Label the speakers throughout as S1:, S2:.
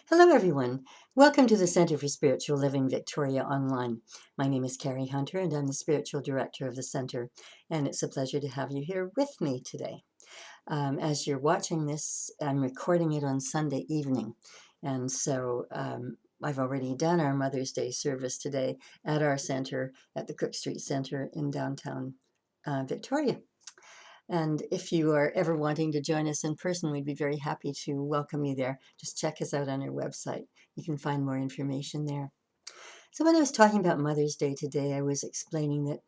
S1: Hello, everyone. Welcome to the Center for Spiritual Living Victoria Online. My name is Carrie Hunter, and I'm the Spiritual Director of the Center, and it's a pleasure to have you here with me today. As you're watching this, I'm recording it on Sunday evening, and so I've already done our Mother's Day service today at our center, at the Cook Street Center in downtown Victoria. And if you are ever wanting to join us in person, we'd be very happy to welcome you there. Just check us out on our website. You can find more information there. So when I was talking about Mother's Day today, I was explaining that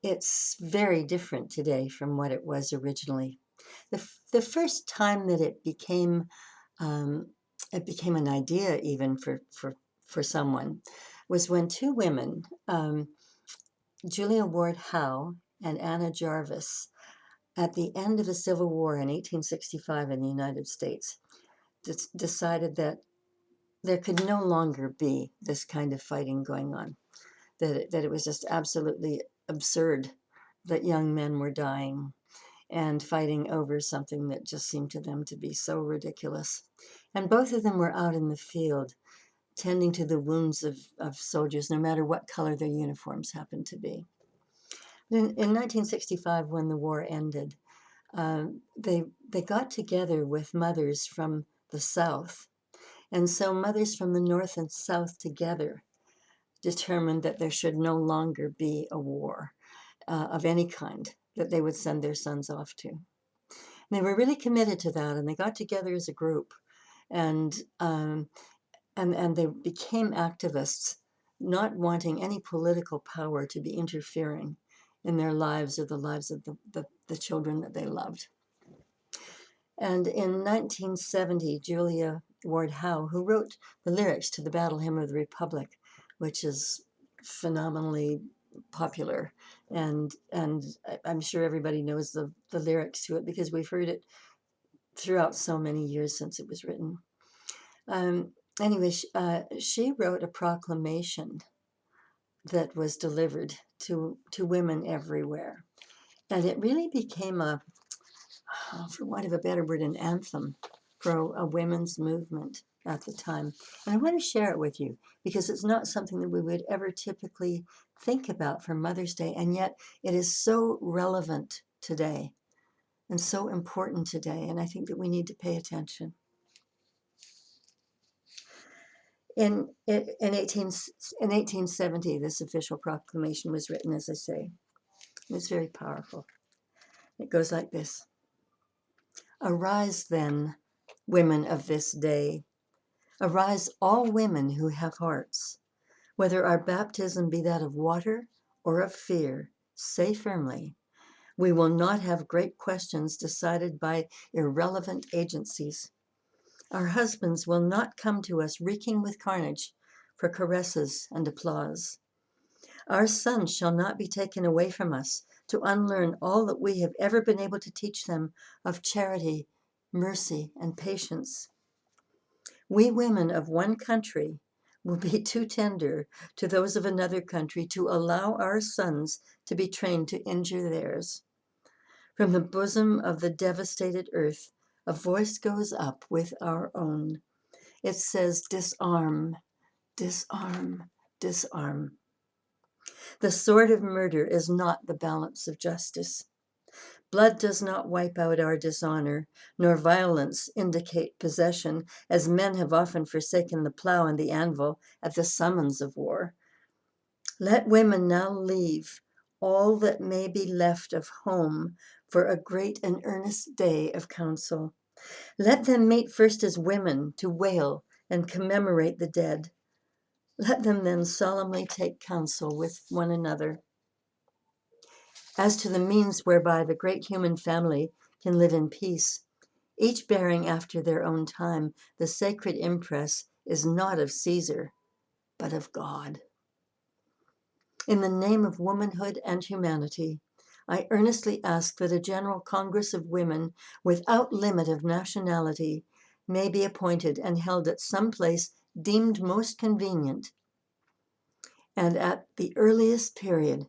S1: it's very different today from what it was originally. The first time that it became an idea even for someone was when two women, Julia Ward Howe and Anna Jarvis, at the end of the Civil War in 1865 in the United States, decided that there could no longer be this kind of fighting going on, that it was just absolutely absurd that young men were dying and fighting over something that just seemed to them to be so ridiculous. And both of them were out in the field tending to the wounds of soldiers, no matter what color their uniforms happened to be. In 1965, when the war ended, they got together with mothers from the South. And so mothers from the North and South together determined that there should no longer be a war of any kind that they would send their sons off to. And they were really committed to that, and they got together as a group, and they became activists, not wanting any political power to be interfering in their lives or the lives of the children that they loved. And in 1970, Julia Ward Howe, who wrote the lyrics to the Battle Hymn of the Republic, which is phenomenally popular, and I'm sure everybody knows the lyrics to it because we've heard it throughout so many years since it was written. Anyway, she wrote a proclamation that was delivered to women everywhere, and it really became for want of a better word, an anthem for a women's movement at the time. And I want to share it with you because it's not something that we would ever typically think about for Mother's Day, and yet it is so relevant today and so important today, and I think that we need to pay attention. In 1870, this official proclamation was written, as I say. It's very powerful. It goes like this. Arise then, women of this day. Arise, all women who have hearts. Whether our baptism be that of water or of fear, say firmly, we will not have great questions decided by irrelevant agencies. Our husbands will not come to us reeking with carnage for caresses and applause. Our sons shall not be taken away from us to unlearn all that we have ever been able to teach them of charity, mercy, and patience. We women of one country will be too tender to those of another country to allow our sons to be trained to injure theirs. From the bosom of the devastated earth, a voice goes up with our own. It says, disarm, disarm, disarm. The sword of murder is not the balance of justice. Blood does not wipe out our dishonor, nor violence indicate possession, as men have often forsaken the plow and the anvil at the summons of war. Let women now leave all that may be left of home for a great and earnest day of council. Let them meet first as women to wail and commemorate the dead. Let them then solemnly take counsel with one another as to the means whereby the great human family can live in peace, each bearing after their own time the sacred impress is not of Caesar, but of God. In the name of womanhood and humanity, I earnestly ask that a General Congress of Women without limit of nationality may be appointed and held at some place deemed most convenient, and at the earliest period,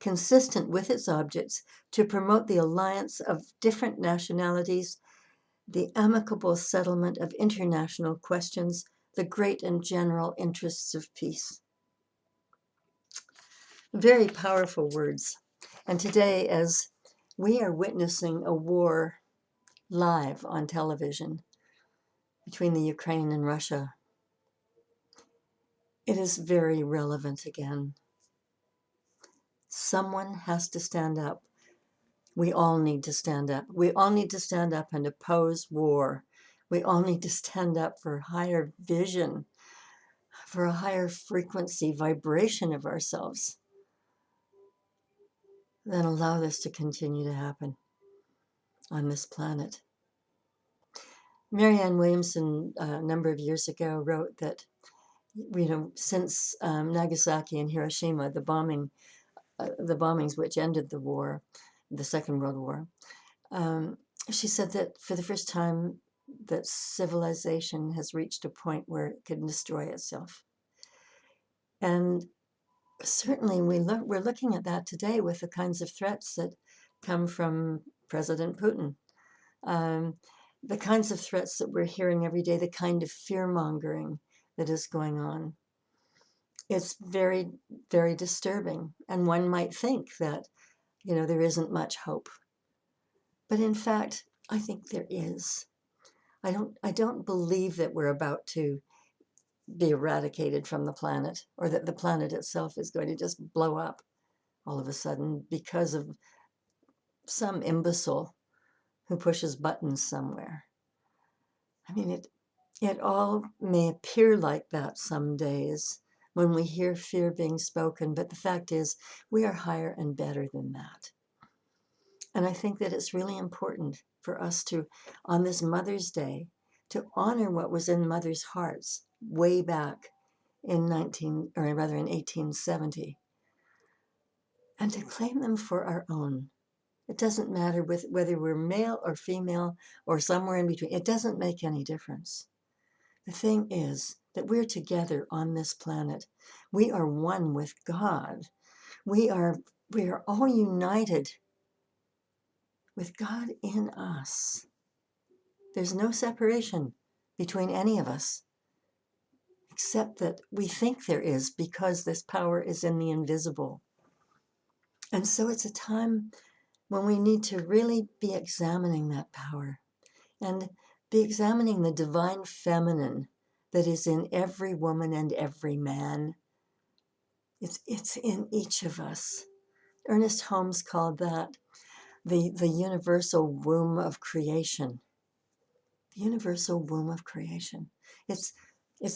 S1: consistent with its objects, to promote the alliance of different nationalities the amicable settlement of international questions, the great and general interests of peace. Very powerful words. And today, as we are witnessing a war live on television between the Ukraine and Russia, it is very relevant again. Someone has to stand up. We all need to stand up. We all need to stand up and oppose war. We all need to stand up for higher vision, for a higher frequency vibration of ourselves, than allow this to continue to happen on this planet. Marianne Williamson, a number of years ago, wrote that, since Nagasaki and Hiroshima, the bombings which ended the war, the Second World War, she said that for the first time that civilization has reached a point where it can destroy itself. And certainly we're looking at that today with the kinds of threats that come from President Putin. The kinds of threats that we're hearing every day, the kind of fear-mongering that is going on. It's very, very disturbing. And one might think that, there isn't much hope. But in fact, I think there is. I don't believe that we're about to be eradicated from the planet, or that the planet itself is going to just blow up all of a sudden because of some imbecile who pushes buttons somewhere. I mean, it all may appear like that some days when we hear fear being spoken, but the fact is we are higher and better than that. And I think that it's really important for us to, on this Mother's Day, to honor what was in mothers' hearts way back in 1870, and to claim them for our own. It doesn't matter whether we're male or female or somewhere in between. It doesn't make any difference. The thing is that we're together on this planet. We are one with God. We are all united with God in us. There's no separation between any of us, except that we think there is because this power is in the invisible. And so it's a time when we need to really be examining that power and be examining the divine feminine that is in every woman and every man. It's in each of us. Ernest Holmes called that the universal womb of creation. The universal womb of creation. It's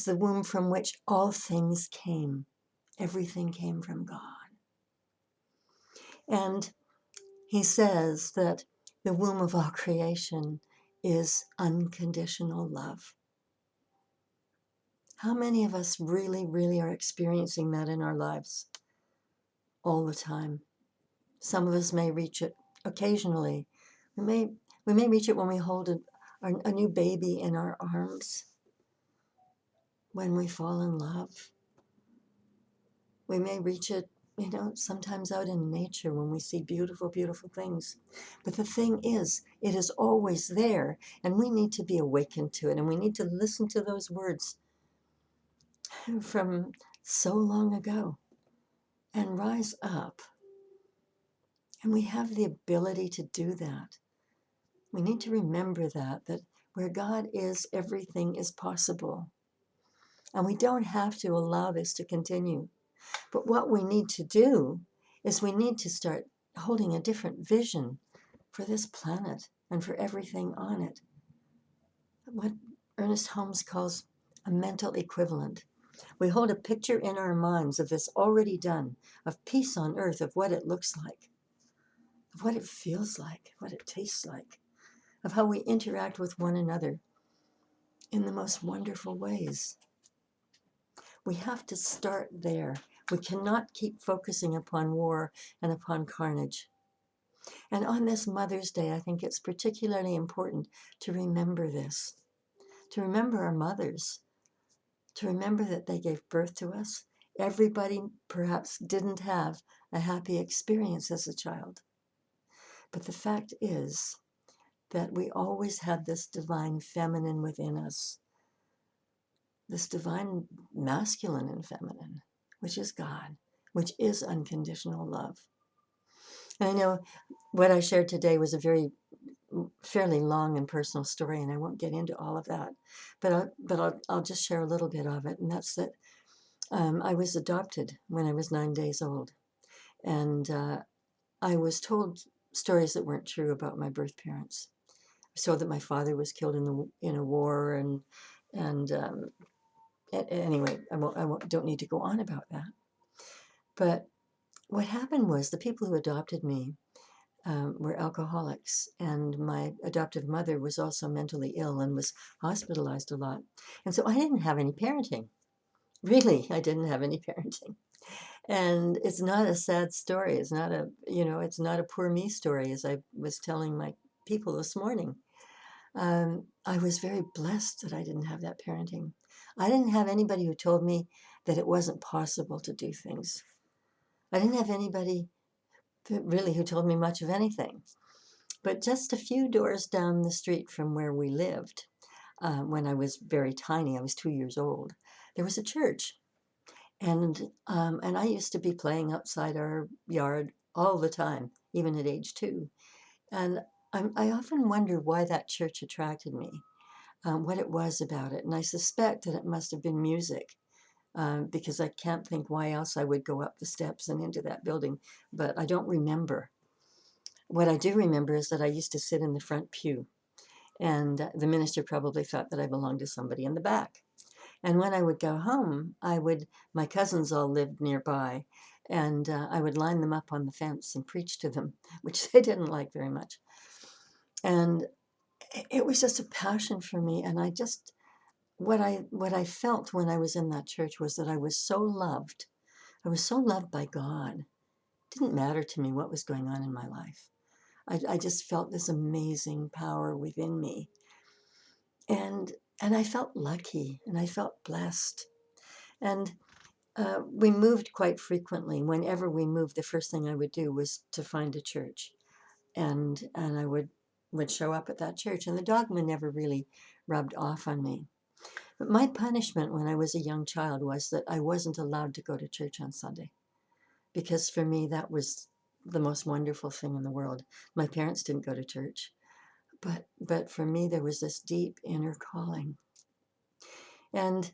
S1: the womb from which all things came. Everything came from God. And he says that the womb of all creation is unconditional love. How many of us really, really are experiencing that in our lives all the time? Some of us may reach it occasionally. We may reach it when we hold a new baby in our arms, when we fall in love. We may reach it, sometimes out in nature when we see beautiful, beautiful things. But the thing is, it is always there, and we need to be awakened to it, and we need to listen to those words from so long ago and rise up. And we have the ability to do that. We need to remember that where God is, everything is possible. And we don't have to allow this to continue. But what we need to do is we need to start holding a different vision for this planet and for everything on it. What Ernest Holmes calls a mental equivalent. We hold a picture in our minds of this already done, of peace on earth, of what it looks like, of what it feels like, what it tastes like, of how we interact with one another in the most wonderful ways. We have to start there. We cannot keep focusing upon war and upon carnage. And on this Mother's Day, I think it's particularly important to remember this, to remember our mothers, to remember that they gave birth to us. Everybody perhaps didn't have a happy experience as a child. But the fact is that we always had this divine feminine within us, this divine masculine and feminine, which is God, which is unconditional love. And I know what I shared today was a fairly long and personal story, and I won't get into all of that, but I'll just share a little bit of it, and that's that I was adopted when I was 9 days old, and I was told stories that weren't true about my birth parents. I was told that my father was killed in a war, and anyway, don't need to go on about that. But what happened was the people who adopted me were alcoholics, and my adoptive mother was also mentally ill and was hospitalized a lot. And so I didn't have any parenting. Really, I didn't have any parenting. And it's not a sad story. It's not it's not a poor me story, as I was telling my people this morning. I was very blessed that I didn't have that parenting. I didn't have anybody who told me that it wasn't possible to do things. I didn't have anybody really who told me much of anything. But just a few doors down the street from where we lived, when I was very tiny, I was 2 years old, there was a church. And I used to be playing outside our yard all the time, even at age 2. And I often wonder why that church attracted me, what it was about it. And I suspect that it must have been music, because I can't think why else I would go up the steps and into that building, but I don't remember. What I do remember is that I used to sit in the front pew, and the minister probably thought that I belonged to somebody in the back. And when I would go home, my cousins all lived nearby, and I would line them up on the fence and preach to them, which they didn't like very much. And it was just a passion for me. And what I felt when I was in that church was that I was so loved. I was so loved by God. It didn't matter to me what was going on in my life. I just felt this amazing power within me. And I felt lucky, and I felt blessed. And we moved quite frequently. Whenever we moved, the first thing I would do was to find a church, and I would show up at that church. And the dogma never really rubbed off on me. But my punishment when I was a young child was that I wasn't allowed to go to church on Sunday, because for me that was the most wonderful thing in the world. My parents didn't go to church, but for me there was this deep inner calling. And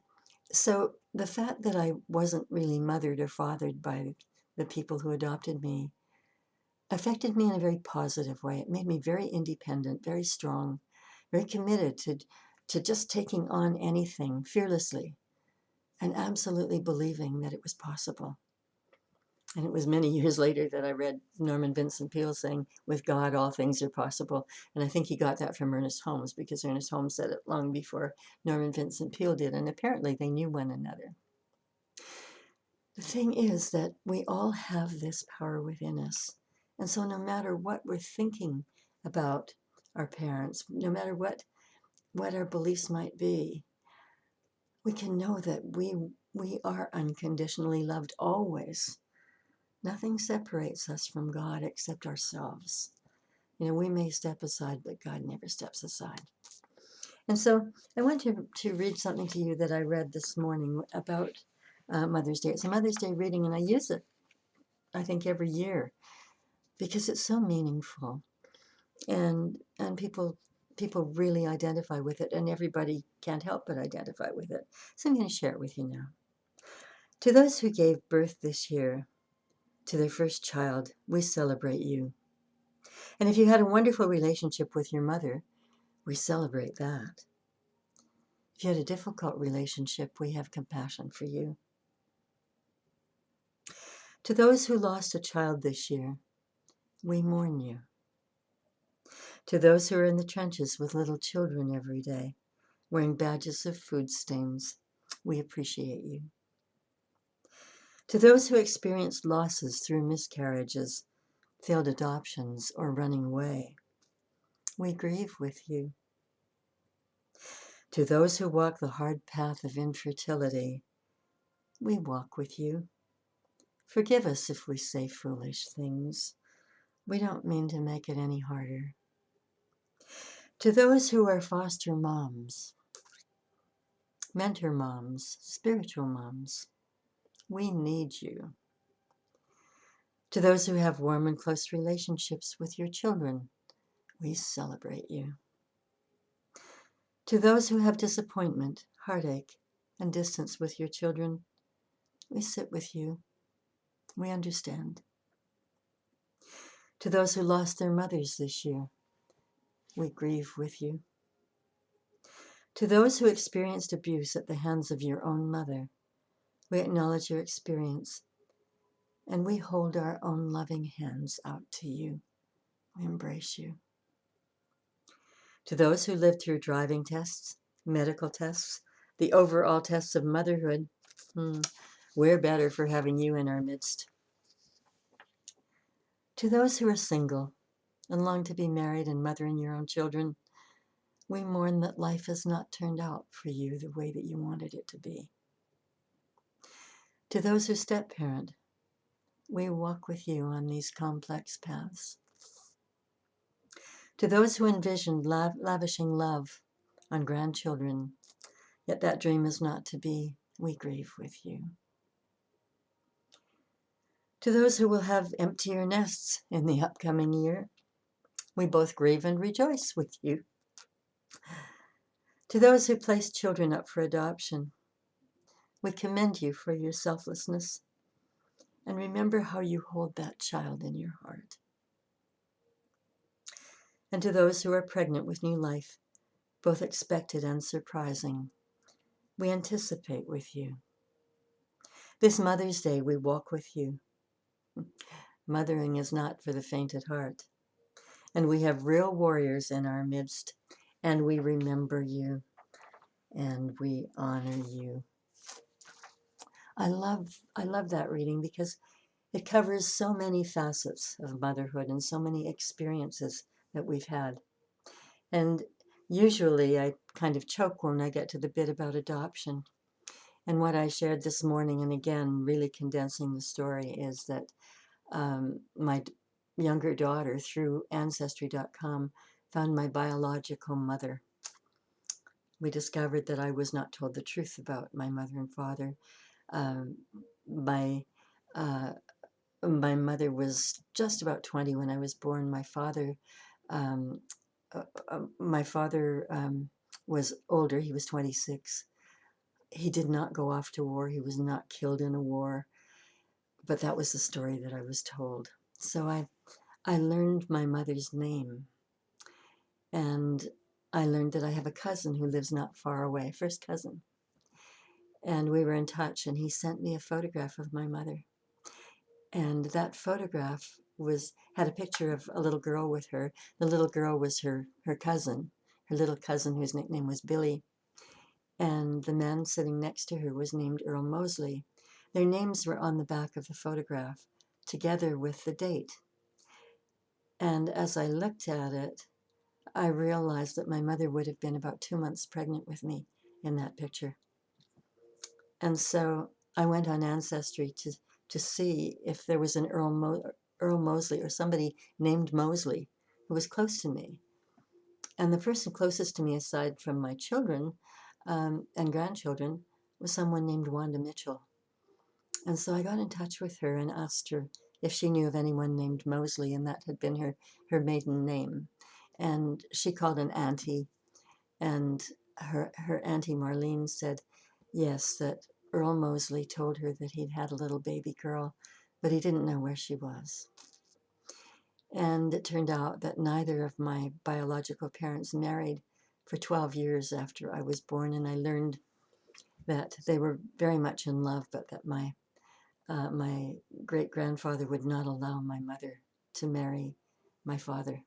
S1: so the fact that I wasn't really mothered or fathered by the people who adopted me affected me in a very positive way. It made me very independent, very strong, very committed to just taking on anything fearlessly and absolutely believing that it was possible. And it was many years later that I read Norman Vincent Peale saying, "With God, all things are possible." And I think he got that from Ernest Holmes, because Ernest Holmes said it long before Norman Vincent Peale did. And apparently they knew one another. The thing is that we all have this power within us. And so no matter what we're thinking about our parents, no matter what our beliefs might be, we can know that we are unconditionally loved always. Nothing separates us from God except ourselves. We may step aside, but God never steps aside. And so I want to read something to you that I read this morning about Mother's Day. It's a Mother's Day reading, and I use it, I think, every year because it's so meaningful, and people really identify with it, and everybody can't help but identify with it. So I'm going to share it with you now. To those who gave birth this year to their first child, we celebrate you. And if you had a wonderful relationship with your mother, we celebrate that. If you had a difficult relationship, we have compassion for you. To those who lost a child this year, we mourn you. To those who are in the trenches with little children every day, wearing badges of food stains, we appreciate you. To those who experienced losses through miscarriages, failed adoptions, or running away, we grieve with you. To those who walk the hard path of infertility, we walk with you. Forgive us if we say foolish things. We don't mean to make it any harder. To those who are foster moms, mentor moms, spiritual moms, we need you. To those who have warm and close relationships with your children, we celebrate you. To those who have disappointment, heartache, and distance with your children, we sit with you. We understand. To those who lost their mothers this year, we grieve with you. To those who experienced abuse at the hands of your own mother, we acknowledge your experience and we hold our own loving hands out to you. We embrace you. To those who lived through driving tests, medical tests, the overall tests of motherhood, we're better for having you in our midst. To those who are single and long to be married and mothering your own children, we mourn that life has not turned out for you the way that you wanted it to be. To those who step-parent, we walk with you on these complex paths. To those who envisioned lavishing love on grandchildren, yet that dream is not to be, we grieve with you. To those who will have emptier nests in the upcoming year, we both grieve and rejoice with you. To those who place children up for adoption, we commend you for your selflessness and remember how you hold that child in your heart. And to those who are pregnant with new life, both expected and surprising, we anticipate with you. This Mother's Day, we walk with you. Mothering is not for the faint at heart. And we have real warriors in our midst, and we remember you, and we honor you. I love that reading because it covers so many facets of motherhood and so many experiences that we've had. And usually I kind of choke when I get to the bit about adoption. And what I shared this morning, and again, really condensing the story, is that my younger daughter, through Ancestry.com, found my biological mother. We discovered that I was not told the truth about my mother and father. My mother was just about 20 when I was born. My father was older. He was 26. He did not go off to war. He was not killed in a war. But that was the story that I was told. So I learned my mother's name. And I learned that I have a cousin who lives not far away, first cousin. And we were in touch, and he sent me a photograph of my mother. And that photograph had a picture of a little girl with her. The little girl was her cousin, her little cousin whose nickname was Billy. And the man sitting next to her was named Earl Mosley. Their names were on the back of the photograph, together with the date. And as I looked at it, I realized that my mother would have been about 2 months pregnant with me in that picture. And so I went on Ancestry to see if there was an Earl Mosley or somebody named Mosley who was close to me. And the person closest to me, aside from my children and grandchildren, was someone named Wanda Mitchell. And so I got in touch with her and asked her if she knew of anyone named Mosley, and that had been her maiden name. And she called an auntie, and her auntie Marlene said, yes, that Earl Mosley told her that he'd had a little baby girl, but he didn't know where she was. And it turned out that neither of my biological parents married for 12 years after I was born, and I learned that they were very much in love, but that my great-grandfather would not allow my mother to marry my father.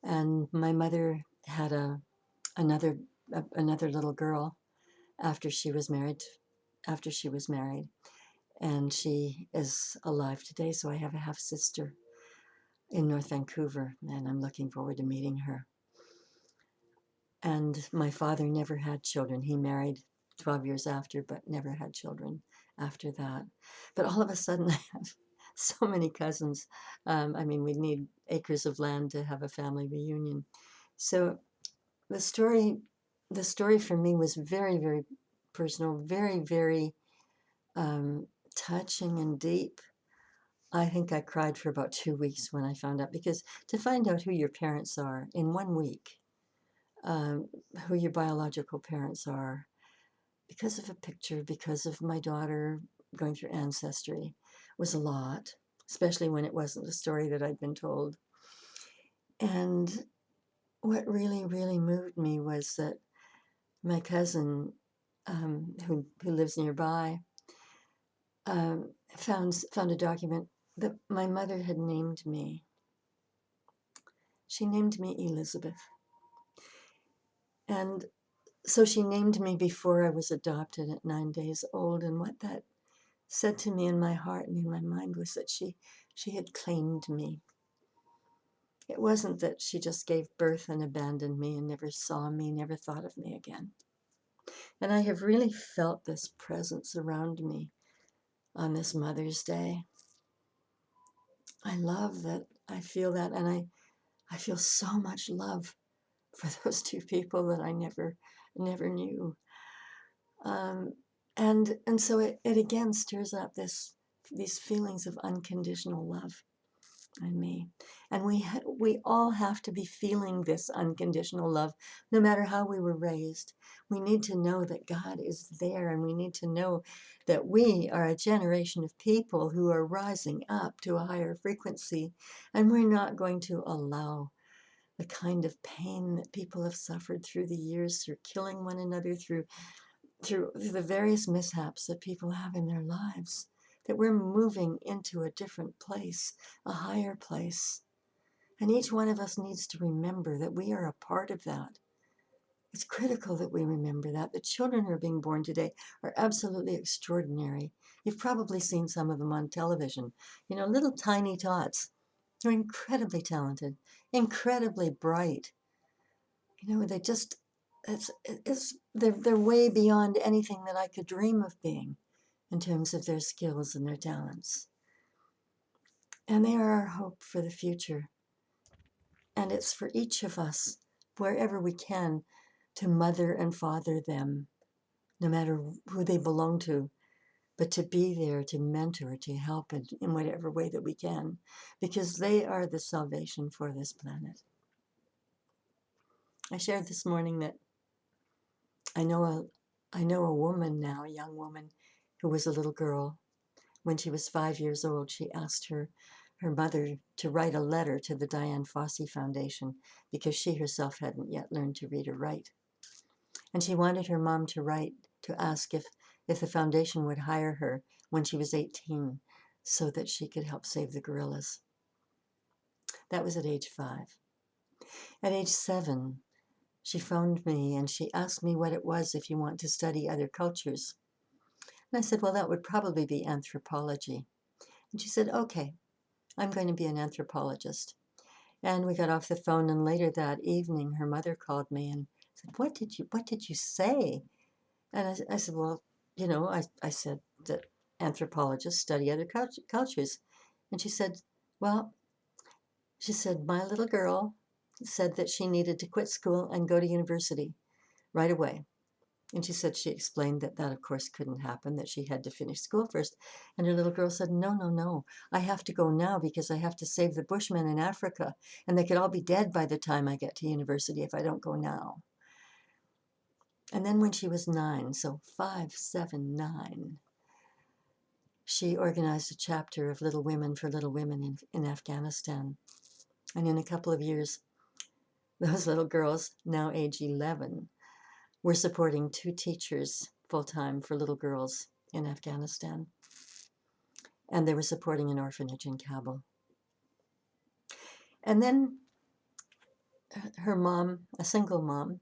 S1: And my mother had another little girl after she was married, and she is alive today. So I have a half-sister in North Vancouver, and I'm looking forward to meeting her. And my father never had children. He married 12 years after, but never had children after that. But all of a sudden, I have so many cousins. We'd need acres of land to have a family reunion. So the story for me was very, very personal, very, very um, touching and deep. I think I cried for about 2 weeks when I found out, because to find out who your parents are in 1 week, um, who your biological parents are, because of a picture, because of my daughter going through Ancestry, was a lot, especially when it wasn't a story that I'd been told. And what really, really moved me was that my cousin, who lives nearby, found a document that my mother had named me. She named me Elizabeth. And so she named me before I was adopted at 9 days old. And what that said to me in my heart and in my mind was that she had claimed me. It wasn't that she just gave birth and abandoned me and never saw me, never thought of me again. And I have really felt this presence around me on this Mother's Day. I love that. I feel that. And I feel so much love for those two people that I never knew. And so it again stirs up these feelings of unconditional love in me. And we all have to be feeling this unconditional love, no matter how we were raised. We need to know that God is there, and we need to know that we are a generation of people who are rising up to a higher frequency, and we're not going to allow the kind of pain that people have suffered through the years, through killing one another, through the various mishaps that people have in their lives, that we're moving into a different place, a higher place. And each one of us needs to remember that we are a part of that. It's critical that we remember that. The children who are being born today are absolutely extraordinary. You've probably seen some of them on television. You know, little tiny tots. They're incredibly talented, incredibly bright. You know, they're way beyond anything that I could dream of being in terms of their skills and their talents. And they are our hope for the future. And it's for each of us, wherever we can, to mother and father them, no matter who they belong to, but to be there, to mentor, to help in whatever way that we can, because they are the salvation for this planet. I shared this morning that I know a woman now, a young woman, who was a little girl. When she was 5 years old, she asked her mother to write a letter to the Diane Fossey Foundation, because she herself hadn't yet learned to read or write. And she wanted her mom to ask if the foundation would hire her when she was 18, so that she could help save the gorillas. That was at age 5. At age 7, she phoned me and she asked me what it was if you want to study other cultures. And I said, well, that would probably be anthropology. And she said, okay, I'm going to be an anthropologist. And we got off the phone, and later that evening, her mother called me and said, what did you say? And I said, well, you know, I said that anthropologists study other cultures. And she said, well, my little girl said that she needed to quit school and go to university right away. And she said, she explained that of course couldn't happen, that she had to finish school first. And her little girl said, no, I have to go now because I have to save the Bushmen in Africa, and they could all be dead by the time I get to university if I don't go now. And then when she was 9, so 5, 7, 9, she organized a chapter of Little Women for Little Women in Afghanistan. And in a couple of years, those little girls, now age 11, were supporting 2 teachers full-time for little girls in Afghanistan. And they were supporting an orphanage in Kabul. And then her mom, a single mom,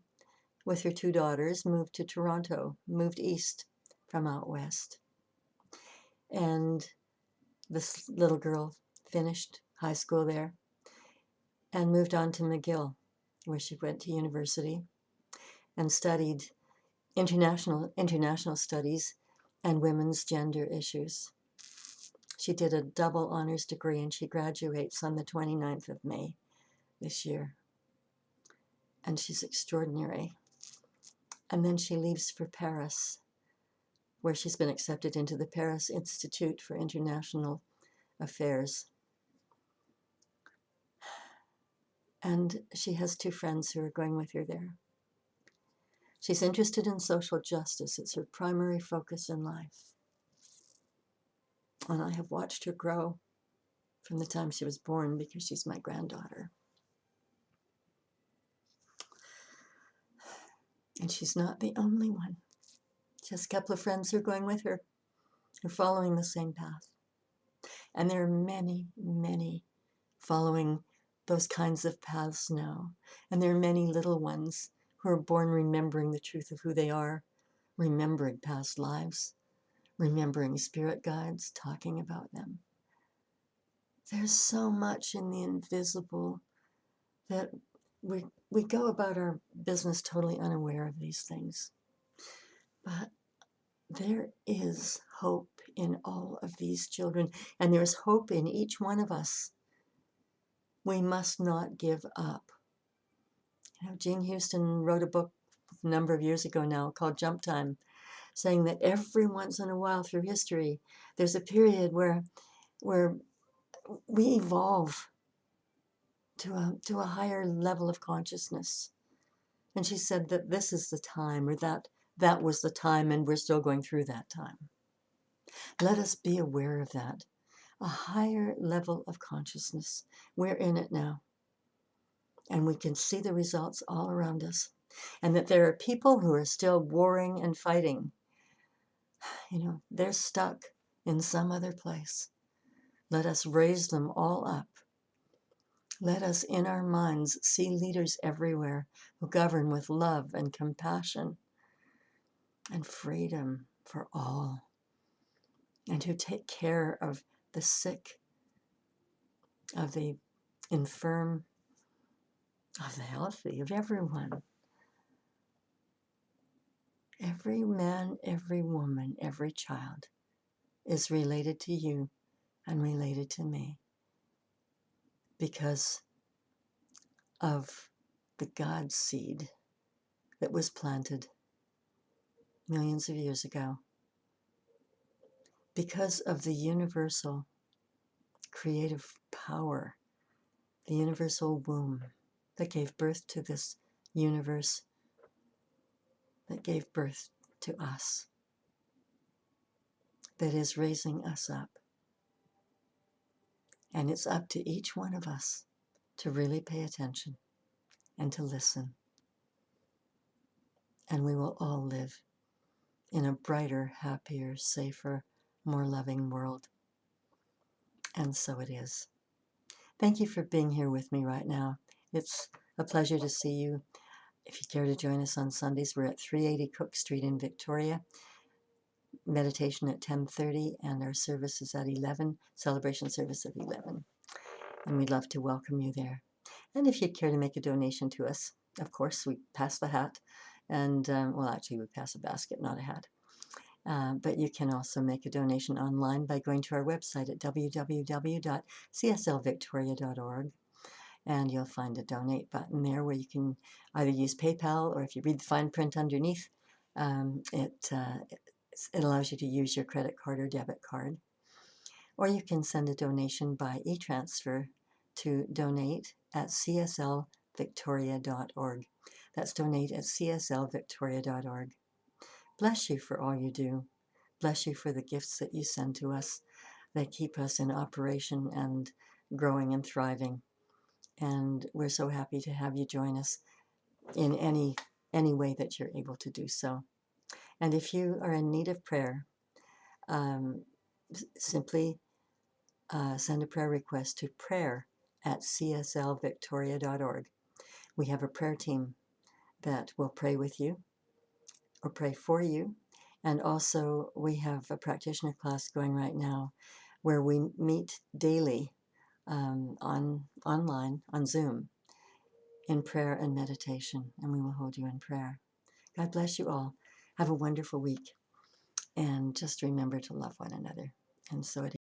S1: with her 2 daughters, moved to Toronto, moved east from out west. And this little girl finished high school there and moved on to McGill, where she went to university and studied international studies and women's gender issues. She did a double honors degree, and she graduates on the 29th of May this year. and she's extraordinary. And then she leaves for Paris, where she's been accepted into the Paris Institute for International Affairs. And she has 2 friends who are going with her there. She's interested in social justice. It's her primary focus in life. And I have watched her grow from the time she was born because she's my granddaughter. And she's not the only one. She has a couple of friends who are going with her, who are following the same path. And there are many, many following those kinds of paths now. And there are many little ones who are born remembering the truth of who they are, remembering past lives, remembering spirit guides, talking about them. There's so much in the invisible that we go about our business totally unaware of these things. But there is hope in all of these children, and there's hope in each one of us. We must not give up. Jean Houston wrote a book a number of years ago now called Jump Time, saying that every once in a while through history, there's a period where we evolve to a higher level of consciousness. And she said that this is the time, or that was the time, and we're still going through that time. Let us be aware of that. A higher level of consciousness. We're in it now. And we can see the results all around us. And that there are people who are still warring and fighting. They're stuck in some other place. Let us raise them all up. Let us, in our minds, see leaders everywhere who govern with love and compassion and freedom for all, and who take care of the sick, of the infirm, of the healthy, of everyone. Every man, every woman, every child is related to you and related to me because of the God seed that was planted millions of years ago, because of the universal creative power, the universal womb that gave birth to this universe, that gave birth to us, that is raising us up. And it's up to each one of us to really pay attention and to listen. And we will all live in a brighter, happier, safer, more loving world. And so it is. Thank you for being here with me right now. It's a pleasure to see you. If you care to join us on Sundays, we're at 380 Cook Street in Victoria. Meditation at 10:30 and our service is at 11, celebration service at 11. And we'd love to welcome you there. And if you'd care to make a donation to us, of course, we pass the hat. And, actually, we pass a basket, not a hat. But you can also make a donation online by going to our website at www.cslvictoria.org. And you'll find a donate button there where you can either use PayPal, or if you read the fine print underneath, it allows you to use your credit card or debit card. Or you can send a donation by e-transfer to donate@cslvictoria.org. That's donate@cslvictoria.org. Bless you for all you do. Bless you for the gifts that you send to us. They keep us in operation and growing and thriving. And we're so happy to have you join us in any way that you're able to do so. And if you are in need of prayer, simply send a prayer request to prayer@cslvictoria.org. We have a prayer team that will pray with you or pray for you. And also we have a practitioner class going right now where we meet daily online, on Zoom, in prayer and meditation, and we will hold you in prayer. God bless you all. Have a wonderful week. And just remember to love one another. And so it is.